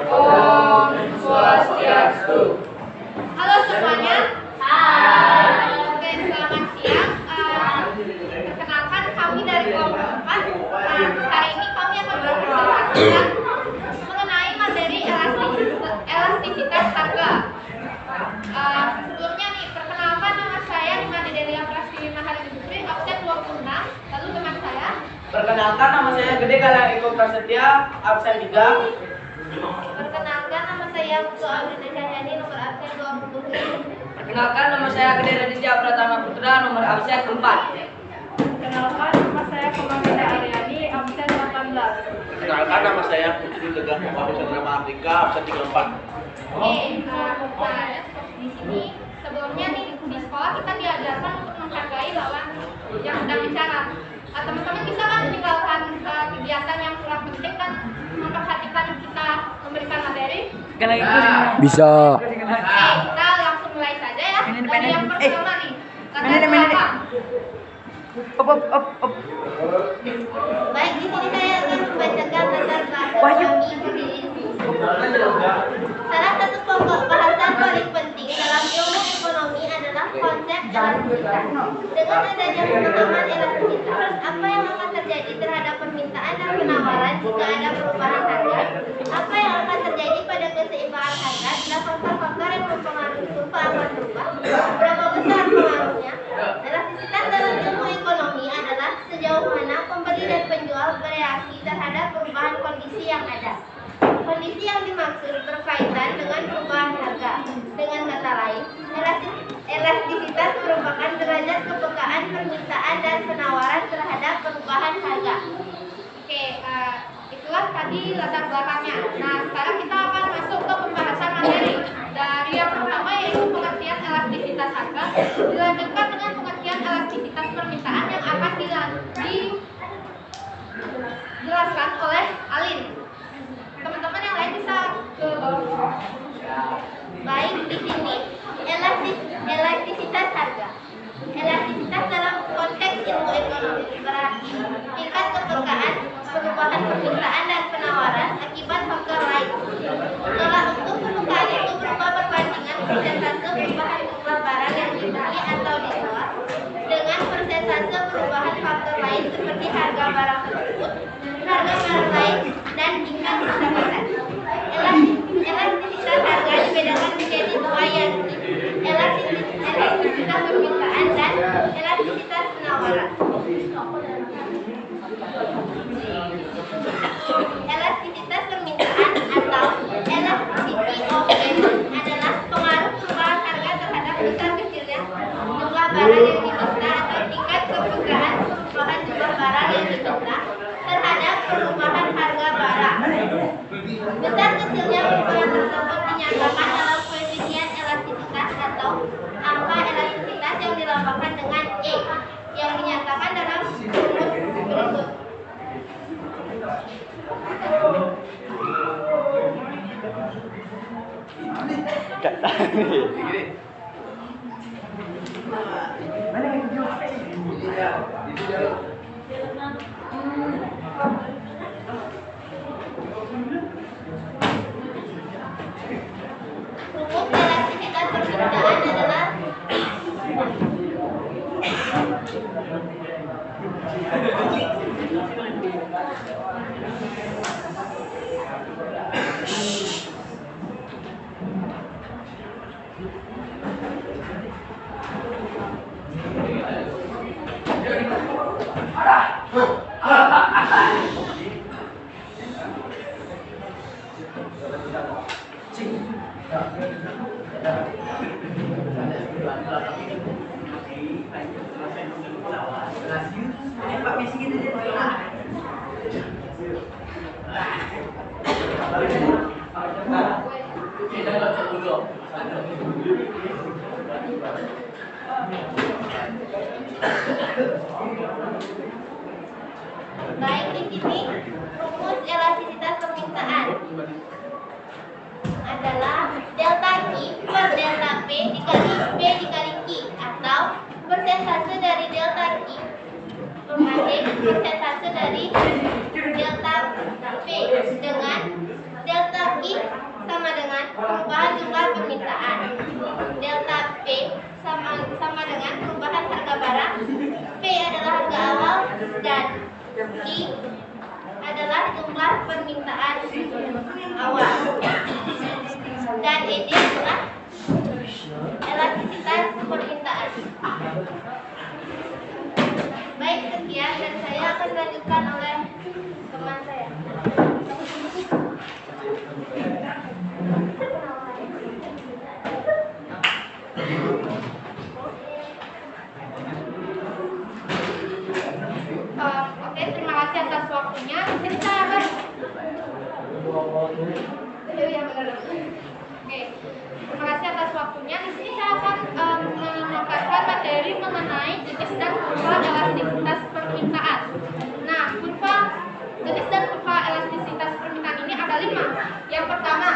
Om Swastiastu. Halo semuanya. Hai. Oke, selamat siang. Perkenalkan kami dari kelompok 4. Hari ini kami akan berbicara mengenai materi elastisitas harga. Sebelumnya nih, perkenalkan nama saya Imani Delia Prastini Mahari Dupri, absen 26. Lalu teman saya. Perkenalkan nama saya Gede Galang Eko Prasetya, absen 3. Perkenalkan nama saya Putu Audrina Cahyani, nomor absen 20. Perkenalkan nama saya Gede Raditya Pratama Putra, nomor absen 4. Perkenalkan nama saya Komandina Aryani, absen 18. Perkenalkan nama saya Putri Tegah Muhammad Chandra Mardika, absen 34. Oke, di sini sebelumnya nih di sekolah kita diajarkan untuk menghargai lawan yang sedang bicara. Teman-teman bisa kan meninggalkan kegiatan yang kurang penting dan memperhatikan kita memberikan materi. Bisa. Oke, kita langsung mulai saja ya. Dari yang pertama nih, latar belakang. Baik, di sini saya akan membacakan latar belakang kami. Salah satu pokok bahasan paling penting dalam ilmu ekonomi adalah konsep elastisitas. Dengan adanya pemahaman elastisitas, apa yang akan terjadi terhadap permintaan dan penawaran jika ada perubahan harga? Apa yang akan terjadi pada keseimbangan harga? Dan faktor-faktor yang mempengaruhi kurva akan berubah. Berapa besar pengaruhnya? Elastisitas dalam ilmu ekonomi adalah sejauh mana pembeli dan penjual bereaksi terhadap perubahan kondisi yang ada. Kondisi yang dimaksud berkaitan dengan perubahan harga. Dengan kata lain, elastisitas merupakan derajat kepekaan permintaan dan penawaran terhadap perubahan harga. Oke, itulah tadi latar belakangnya. Nah, sekarang kita akan masuk ke pembahasan materi. Dari yang pertama yaitu pengertian elastisitas harga, dilanjutkan dengan pengertian elastisitas permintaan yang akan dijelaskan oleh Alin. Teman-teman yang lain bisa ke bawah. Baik, di sini elastisitas harga. Elastisitas dalam konteks ilmu ekonomi berarti tingkat kepekaan perubahan permintaan dan penawaran akibat faktor lain. Tolak ukur kepekaan itu berupa perbandingan persentase perubahan jumlah barang yang dibeli atau dijual dengan persentase perubahan faktor lain seperti harga barang tersebut, harga barang lain, dan tingkat stabilitas. Elastisitas harga dibedakan menjadi dua, yaitu elastisitas permintaan dan elastisitas penawaran. Elastisitas permintaan atau elasticity of demand adalah pengaruh perubahan harga terhadap besar kecilnya jumlah barang yang diminta atau tingkat kepekaan perubahan jumlah barang yang diminta terhadap perubahan harga barang. Besar kecilnya perubahan tersebut dinyatakan dalam koefisien elastisitas atau angka elastisitas yang dilambangkan dengan E yang dinyatakan dalam rumus berikut. Rumus elastisitas permintaan adalah baik, di sini rumus elastisitas permintaan adalah delta Q per delta P dikali P dikali Q, atau persentase dari delta Q membanding persentase dari delta P dengan delta I sama dengan perubahan jumlah permintaan. Delta P sama dengan perubahan harga barang. P adalah harga awal dan I adalah jumlah permintaan awal. Dan ini adalah elastisitas permintaan. Baik, sekian dan saya akan dilanjutkan oleh teman saya. Oke, terima kasih atas waktunya. Kita akan terima kasih atas waktunya. Di sini saya akan memaparkan materi mengenai jenis dan kurva elastisitas permintaan. Nah, kurva jenis dan kurva elastisitas permintaan ini ada 5. Yang pertama,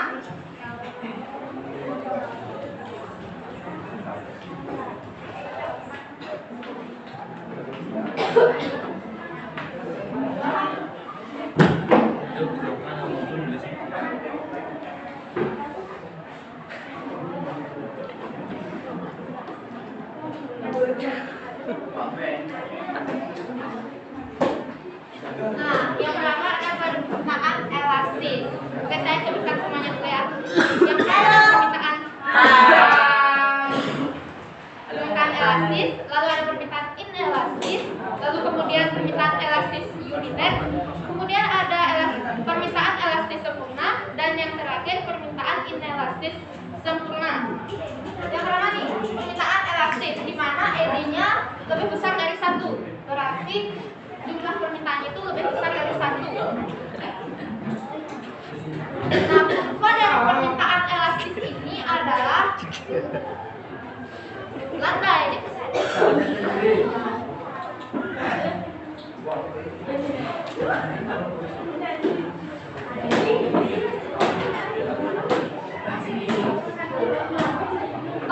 yang pertama ada permintaan elastis. Oke, saya sebutkan semuanya dulu ya. Yang pertama permintaan elastis, lalu ada permintaan inelastis, lalu kemudian permintaan elastis uniter, kemudian ada permintaan elastis sempurna, dan yang terakhir permintaan inelastis sempurna. Yang pertama nih, permintaan elastis, di mana ED-nya lebih besar dari 1. Berarti jumlah permintaan itu lebih besar dari 1. Nah, kurva dari permintaan elastis ini adalah landai.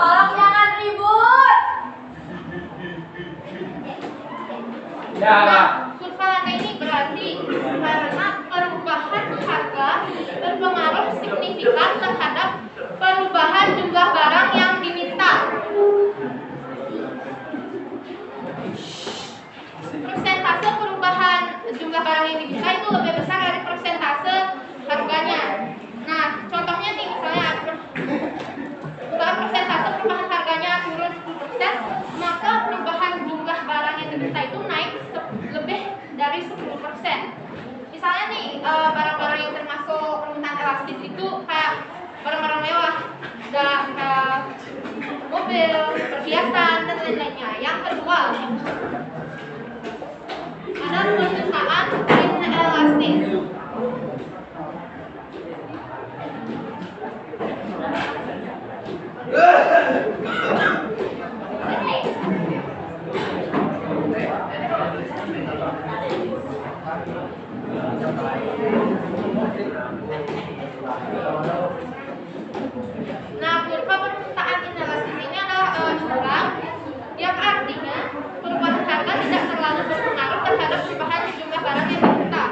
Tolong jangan ribut. Nah, kurva landai ini berarti karena perubahan harga berpengaruh signifikan terhadap perubahan jumlah barang yang diminta. Persentase perubahan jumlah barang yang diminta itu lebih besar dari persentase harganya. Nah, contohnya nih, misalnya persentase perubahan harganya turun 10%, maka perubahan jumlah barang yang diminta itu naik lebih dari 10%. Misalnya nih, barang-barang yang termasuk permintaan elastis itu kayak barang-barang mewah, kayak mobil, perhiasan, dan lain-lainnya. Yang kedua, ada permintaan inelastis. Nah, kurva permintaan inelastis ini adalah jurang yang artinya perubahan harga tidak terlalu berpengaruh terhadap perubahan jumlah barang yang diminta.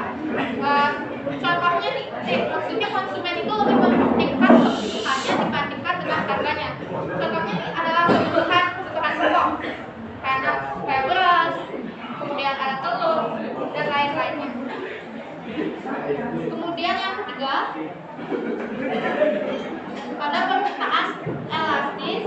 Contohnya nih, maksudnya konsumen itu lebih mementingkan kebutuhannya dibandingkan dengan harganya. Contohnya ini adalah kebutuhan pokok, kayak beras, kemudian ada telur, dan lain-lainnya. Kemudian yang ketiga, pada permintaan elastis,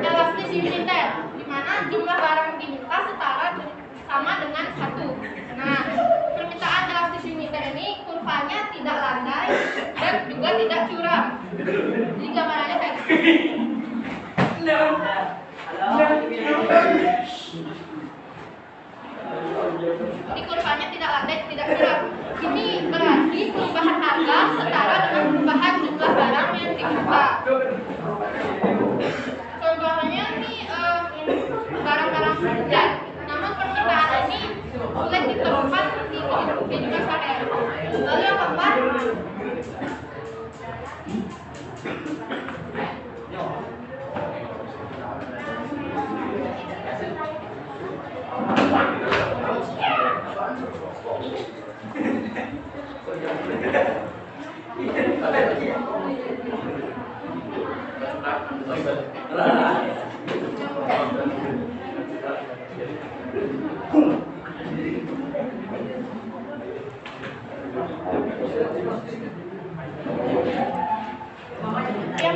elastis uniter, di mana jumlah barang yang diminta setara sama dengan 1. Nah, permintaan elastis uniter ini kurvanya tidak landai dan juga tidak curam. Jadi gambarannya kayak gini. Ini kurvanya tidak landai, tidak curam. Ini berarti perubahan harga setara dengan perubahan jumlah barang yang diminta. Contohnya ini barang-barang sejajar, namun permintaan Yang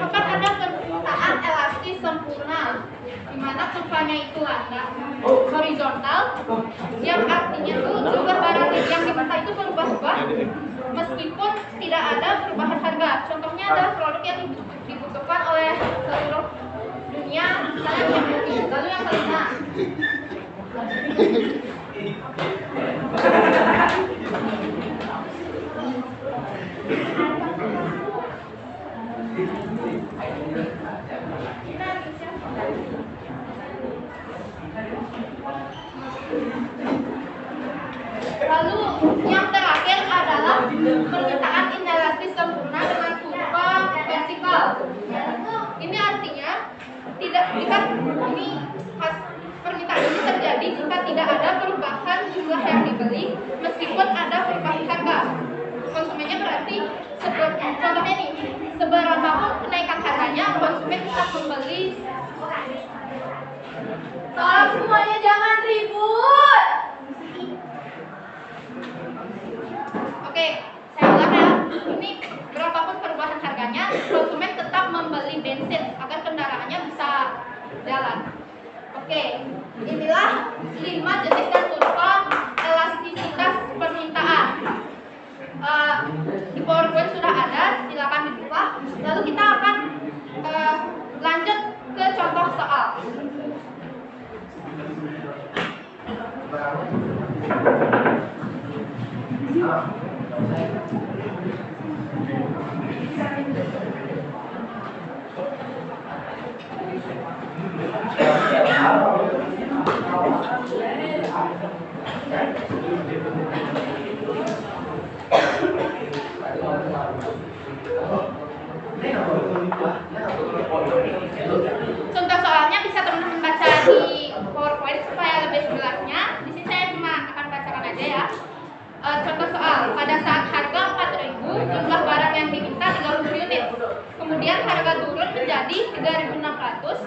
keempat ada permintaan elastis sempurna, di mana kurvanya itu landai horizontal, yang artinya itu jumlah barang yang diminta itu berubah-ubah meskipun tidak ada perubahan harga. Contohnya adalah produk yang dibutuhkan oleh seluruh dunia, misalnya yang mungkin. Lalu yang kelima, lalu yang terakhir adalah permintaan inelastis sempurna dengan kurva vertikal. Ini artinya permintaan ini terjadi jika tidak ada perubahan jumlah yang dibeli meskipun ada perubahan harga. Konsumennya berarti contohnya nih, seberapapun kenaikan harganya konsumen tetap membeli. Tolong semuanya jangan ribut. Oke, saya ulang ya. Ini berapapun perubahan harganya, konsumen tetap membeli bensin agar kendaraannya bisa jalan. Oke, inilah 5 jenis dan kurva elastisitas permintaan. Di PowerPoint sudah ada, silakan dibuka. Lalu kita akan lanjut ke contoh soal. Contoh soalnya bisa teman-teman baca di PowerPoint supaya lebih jelasnya. Di sini saya cuma akan bacakan aja ya. Contoh soal, pada saat harga 4.000, jumlah barang yang diminta 30 unit. Kemudian harga turun menjadi 3.600.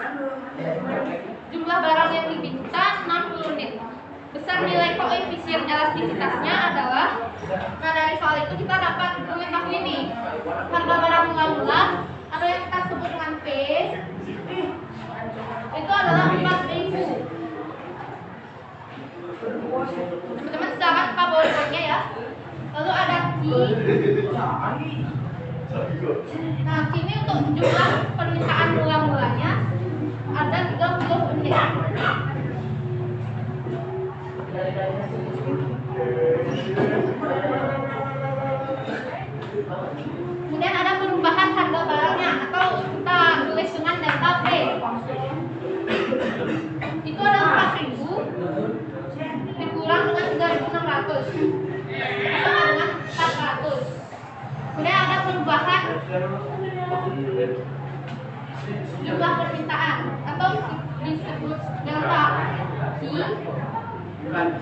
Jumlah barang yang diminta 60 unit. Besar nilai koefisien elastisitasnya adalah, nah dari soal itu kita dapat mengetahui ini. Harga barang mula-mula atau yang kita sebut dengan P itu adalah 4.000. Teman-teman silakan buka PowerPoint-nya ya. Lalu ada Q. Nah, sini untuk jumlah permintaan mula-mulanya ada 30 unit. Kemudian ada perubahan harga barangnya atau kita tulis dengan delta P. Itu adalah 4.000 dikurang dengan 3.600 sama dengan 400. Kemudian ada perubahan jumlah permintaan atau disebut delta I,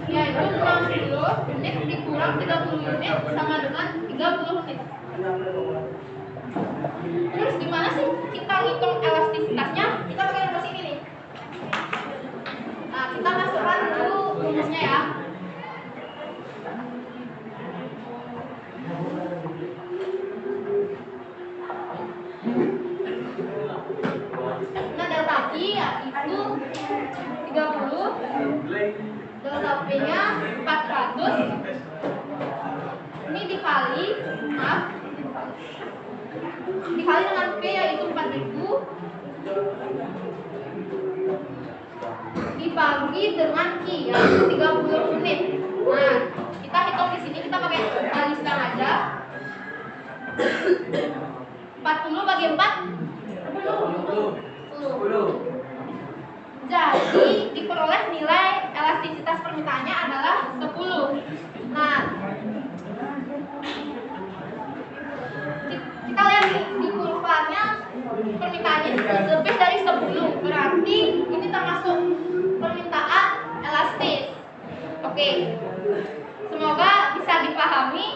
yaitu 60 unit dikurang 30 unit sama dengan 30 unit. Terus gimana sih kita hitung elastisitasnya? Kita pakai rumus ini nih. Nah, kita masukkan dulu rumusnya ya. Nah, delta I yaitu 30, delta P-nya 400. Ini dikali dengan P yaitu 4.000 dibagi dengan Q yaitu 30 unit. Nah, kita hitung di sini, kita pakai baliskan aja. 40 bagi 4 10. Jadi diperoleh nilai elastisitas permintaannya adalah 10. Nah, kita lihat di kurvanya permintaannya lebih dari 10, berarti ini termasuk permintaan elastis. Oke, semoga bisa dipahami.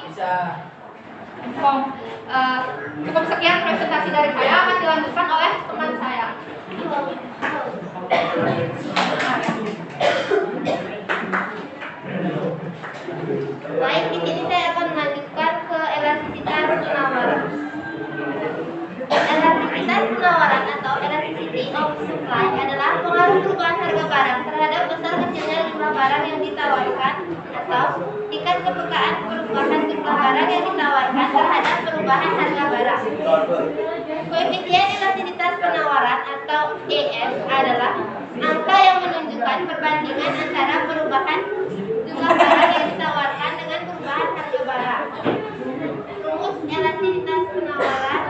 Cukup sekian presentasi dari saya, akan dilanjutkan oleh teman saya. Baik, di sini saya akan melanjutkan ke elastisitas penawaran. Elastisitas penawaran atau elasticity of supply adalah pengaruh perubahan harga barang terhadap besar kecilnya jumlah barang yang ditawarkan atau tingkat kepekaan perubahan jumlah barang yang ditawarkan terhadap perubahan harga barang. Koefisien elastisitas penawaran atau ES adalah angka yang menunjukkan perbandingan antara perubahan jumlah barang yang ditawarkan dengan perubahan harga barang. Rumus elastisitas penawaran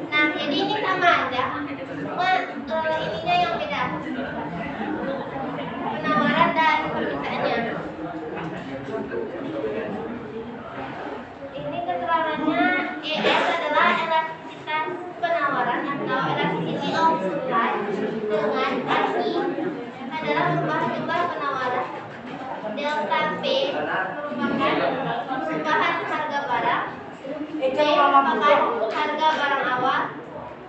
Nah, jadi ini sama aja. Cuma ininya yang beda. Penawaran dan permintaannya. Ini keterangannya ES adalah elastisitas penawaran atau elasticity of supply dengan RI adalah perubahan jumlah penawaran. Delta P merupakan perubahan harga barang. P merupakan harga barang awal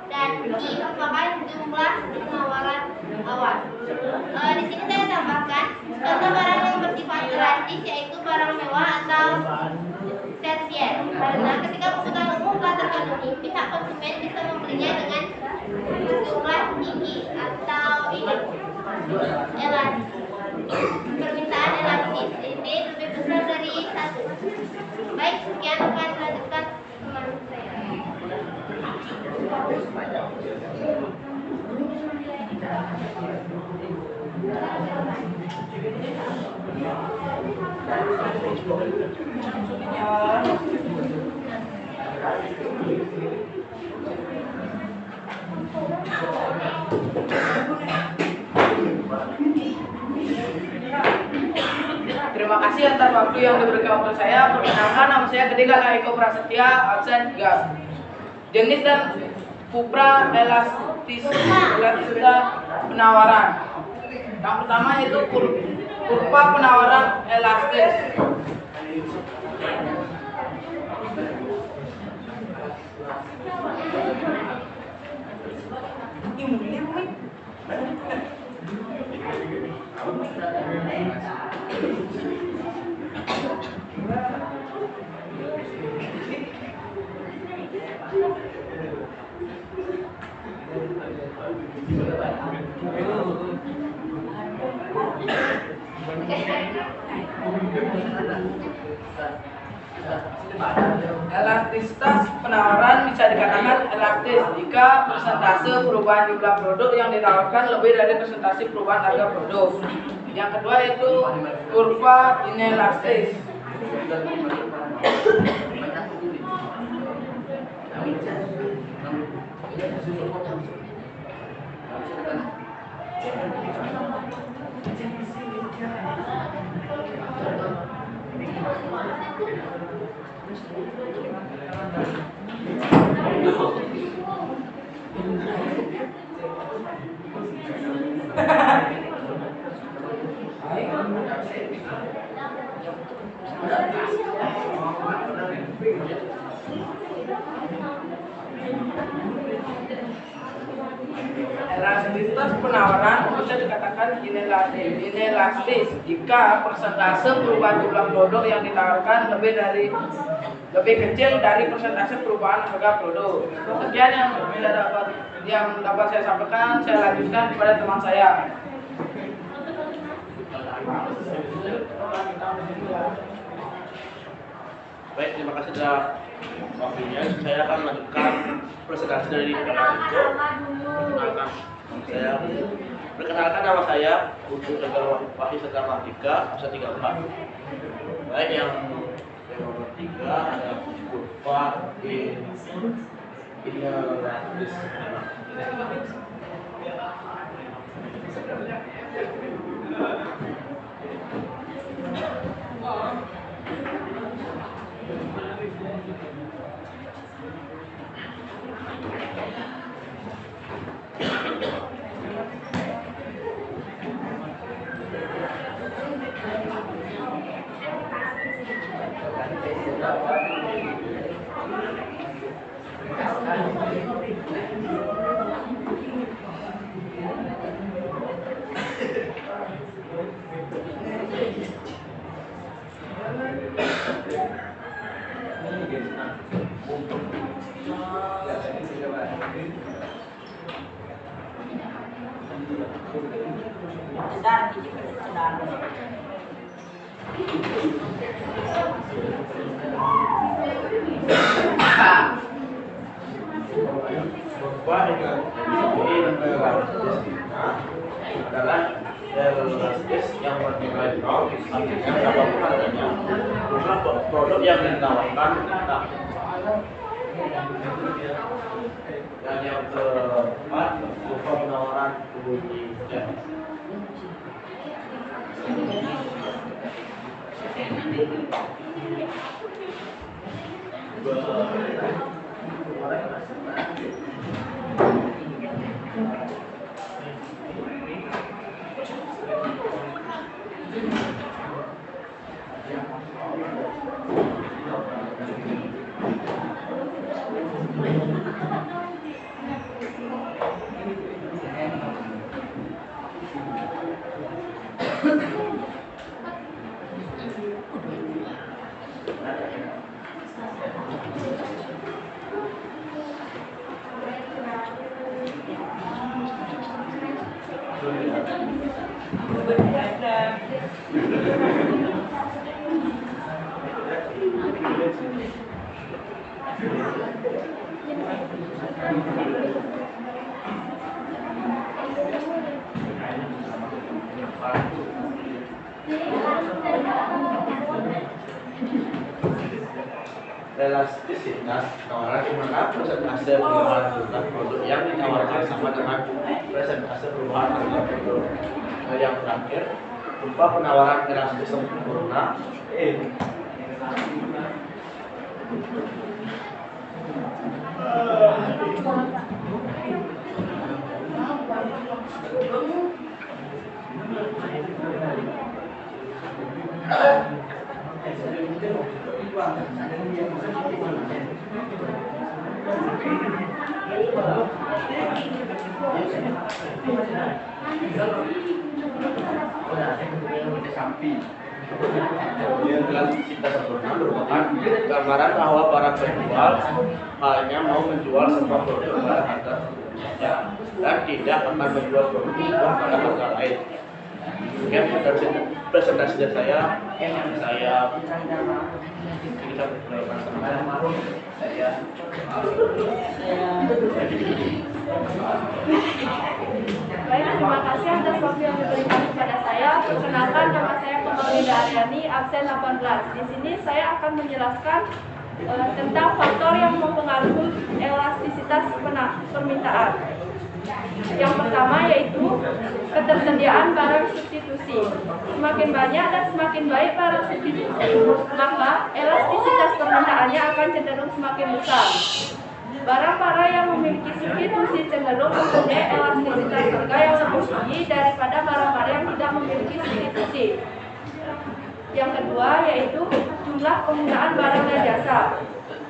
dan I merupakan jumlah penawaran awal. Di sini saya tambahkan contoh barang yang bersifat gratis yaitu barang mewah atau tersier. Karena ketika kebutuhan umum telah terpenuhi, pihak konsumen bisa membelinya dengan jumlah tinggi atau ini permintaan elastis ini lebih besar dari satu. Baik, sekian akan dilanjutkan teman saya. Terima kasih atas waktu yang diberikan kepada saya. Perkenalkan, nama saya Gede Gala Eko Prasetya, absen 3. Jenis dan kupra elastisitas penawaran. Yang pertama yaitu kurva penawaran elastis. Elastisitas penawaran bisa dikatakan elastis jika persentase perubahan jumlah produk yang ditawarkan lebih dari persentase perubahan harga produk. Yang kedua yaitu kurva inelastis. Elastisitas penawaran bisa dikatakan inelastis jika persentase perubahan jumlah produk yang ditawarkan lebih kecil dari persentase perubahan harga produk. Sekian yang dapat saya sampaikan. Saya lanjutkan kepada teman saya. Baik, terima kasih sudah waktunya saya akan melanjutkan presentasi dari Bapak Iko. Perkenalkan nama saya Putu Tegar Wahid Setra Mardika, absen 34. Baik, yang nomor 3 ada Kurva adalah elastis yang bernilai nol, artinya apapun harganya, jumlah produk yang ditawarkan tetap. Dan yang keempat, berupa penawaran bunyi jam. Elastisitas tawaran di mana presentase perubahan jumlah produk yang ditawarkan sama dengan presentase perubahan harga produk. Nah, yang terakhir, berupa penawaran elastis sempurna. Elastisitas sempurna merupakan gambaran bahwa para penjual hanya mau menjual semua produk pada harga tertentu dan tidak akan menjual produk pada harga lain. Mungkin presentasi dari saya kita Baik, terima kasih atas waktu yang diberikan kepada saya. Perkenalkan, nama saya Kemalinda Aryani, absen 18. Di sini saya akan menjelaskan tentang faktor yang mempengaruhi elastisitas permintaan. Yang pertama yaitu ketersediaan barang substitusi. Semakin banyak dan semakin baik barang substitusi, maka elastisitas permintaannya akan cenderung semakin besar. Barang-barang yang memiliki substitusi cenderung mempunyai elastisitas harga yang lebih tinggi daripada barang-barang yang tidak memiliki substitusi. Yang kedua yaitu jumlah penggunaan barang dan jasa.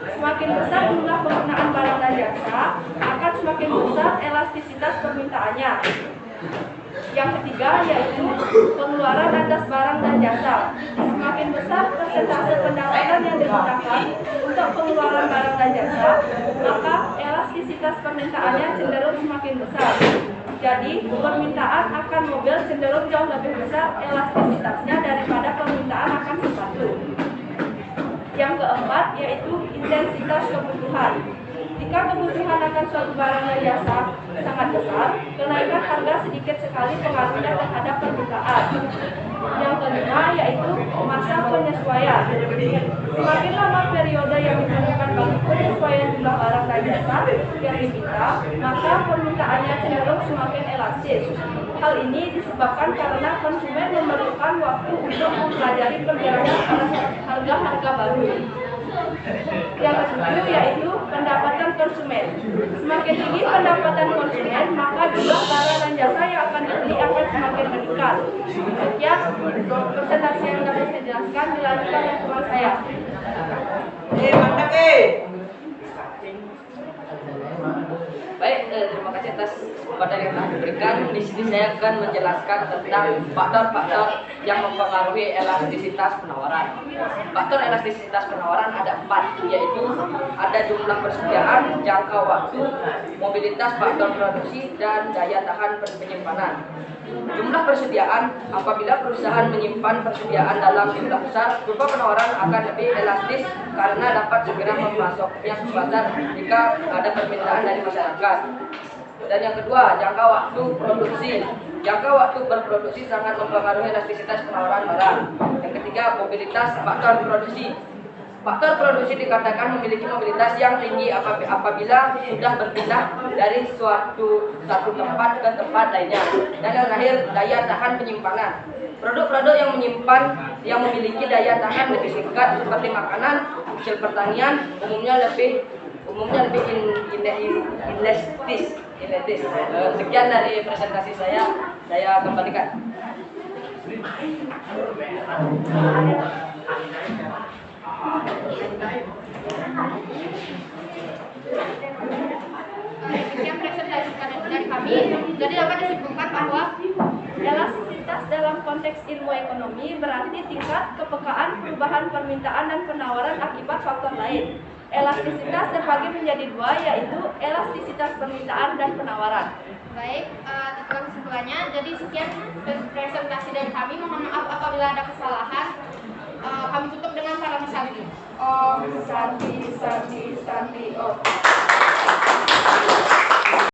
Semakin besar jumlah penggunaan barang dan jasa, akan semakin besar elastisitas permintaannya. Yang ketiga yaitu pengeluaran atas barang dan jasa. Semakin besar persentase pendapatan yang digunakan untuk pengeluaran barang dan jasa, maka elastisitas permintaannya cenderung semakin besar. Jadi, permintaan akan mobil cenderung jauh lebih besar elastisitasnya daripada permintaan akan sepatu. Yang keempat yaitu intensitas kebutuhan. Jika kebutuhan akan suatu barang dan jasa sangat besar, kenaikan harga sedikit sekali pengaruhnya terhadap permintaan. Yang kelima yaitu masa penyesuaian. Semakin lama periode yang diperlukan bagi penyesuaian jumlah barang dan jasa yang diminta, maka permintaannya cenderung semakin elastis. Hal ini disebabkan karena konsumen memerlukan waktu untuk mempelajari pergerakan harga-harga baru. Yang ketujuh yaitu pendapatan konsumen. Semakin tinggi pendapatan konsumen, maka jumlah barang dan jasa yang akan dibeli akan semakin meningkat. Sekian presentasi yang dapat saya jelaskan, dilanjutkan oleh teman saya. Mantap Baik, terima kasih atas materi yang telah diberikan. Di sini saya akan menjelaskan tentang faktor-faktor yang mempengaruhi elastisitas penawaran. Faktor elastisitas penawaran ada 4, yaitu ada jumlah persediaan, jangka waktu, mobilitas faktor produksi, dan daya tahan penyimpanan. Jumlah persediaan, apabila perusahaan menyimpan persediaan dalam jumlah besar, kurva penawaran akan lebih elastis karena dapat segera memasoknya ke pasar jika ada permintaan dari masyarakat. Dan yang kedua, jangka waktu produksi. Jangka waktu berproduksi sangat mempengaruhi elastisitas penawaran barang. Yang ketiga, mobilitas faktor produksi. Faktor produksi dikatakan memiliki mobilitas yang tinggi apabila sudah berpindah dari satu tempat ke tempat lainnya. Dan yang terakhir, daya tahan penyimpanan. Produk-produk yang memiliki daya tahan lebih singkat seperti makanan, hasil pertanian umumnya lebih inelastis. Sekian dari presentasi saya kembalikan. Sekian presentasi dari kami. Jadi dapat disimpulkan bahwa Elastisitas dalam konteks ilmu ekonomi berarti tingkat kepekaan perubahan permintaan dan penawaran akibat faktor lain. Elastisitas terbagi menjadi 2, yaitu elastisitas permintaan dan penawaran. baik, itulah kesimpulannya. Jadi sekian presentasi dari kami. Mohon maaf apabila ada kesalahan. Kami tutup dengan salam santi. Om santi santi santi om.